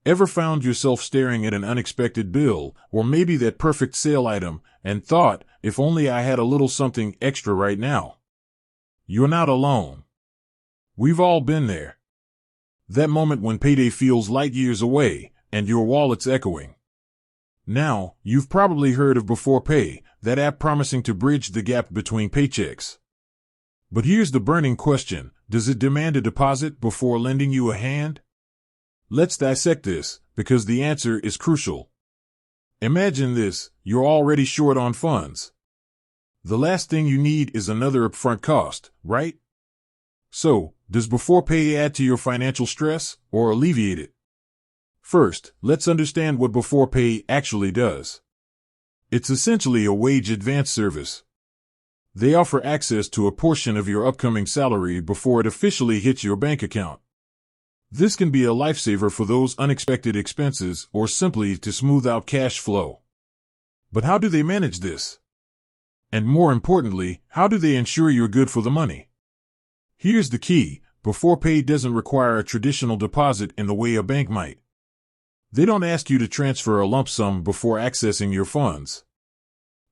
Ever found yourself staring at an unexpected bill, or maybe that perfect sale item, and thought, if only I had a little something extra right now? You're not alone. We've all been there. That moment when payday feels light years away, and your wallet's echoing. Now, you've probably heard of Beforepay, that app promising to bridge the gap between paychecks. But here's the burning question: does it demand a deposit before lending you a hand? Let's dissect this, because the answer is crucial. Imagine this: you're already short on funds. The last thing you need is another upfront cost, right? So, does Beforepay add to your financial stress, or alleviate it? First, let's understand what Beforepay actually does. It's essentially a wage advance service. They offer access to a portion of your upcoming salary before it officially hits your bank account. This can be a lifesaver for those unexpected expenses or simply to smooth out cash flow. But how do they manage this? And more importantly, how do they ensure you're good for the money? Here's the key: Beforepay doesn't require a traditional deposit in the way a bank might. They don't ask you to transfer a lump sum before accessing your funds.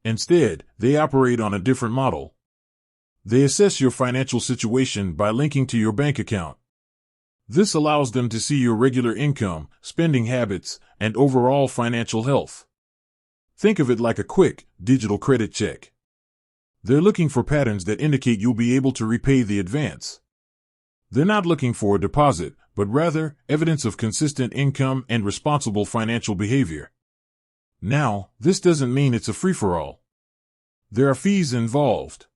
Instead, they operate on a different model. They assess your financial situation by linking to your bank account. This allows them to see your regular income, spending habits, and overall financial health. Think of it like a quick, digital credit check. They're looking for patterns that indicate you'll be able to repay the advance. They're not looking for a deposit, but rather, evidence of consistent income and responsible financial behavior. Now, this doesn't mean it's a free-for-all. There are fees involved.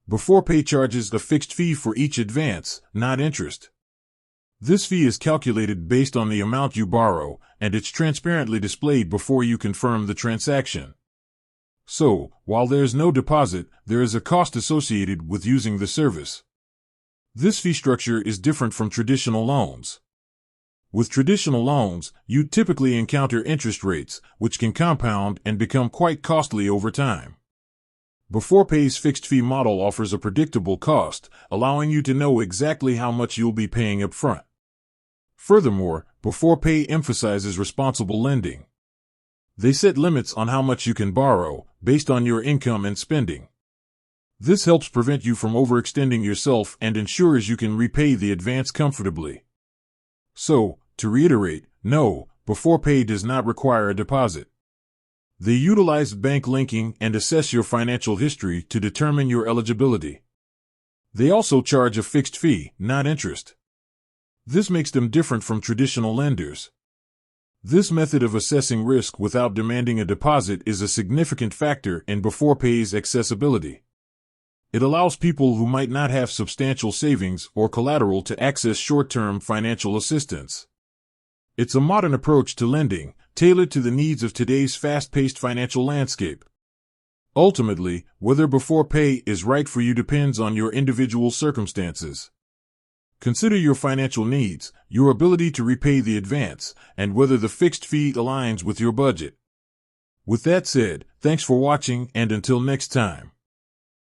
Beforepay charges a fixed fee for each advance, not interest. This fee is calculated based on the amount you borrow, and it's transparently displayed before you confirm the transaction. So, while there's no deposit, there is a cost associated with using the service. This fee structure is different from traditional loans. With traditional loans, you typically encounter interest rates, which can compound and become quite costly over time. Beforepay's fixed fee model offers a predictable cost, allowing you to know exactly how much you'll be paying up front. Furthermore, Beforepay emphasizes responsible lending. They set limits on how much you can borrow, based on your income and spending. This helps prevent you from overextending yourself and ensures you can repay the advance comfortably. So, to reiterate, no, Beforepay does not require a deposit. They utilize bank linking and assess your financial history to determine your eligibility. They also charge a fixed fee, not interest. This makes them different from traditional lenders. This method of assessing risk without demanding a deposit is a significant factor in Beforepay's accessibility. It allows people who might not have substantial savings or collateral to access short-term financial assistance. It's a modern approach to lending, tailored to the needs of today's fast-paced financial landscape. Ultimately, whether Beforepay is right for you depends on your individual circumstances. Consider your financial needs, your ability to repay the advance, and whether the fixed fee aligns with your budget. With that said, thanks for watching, and until next time.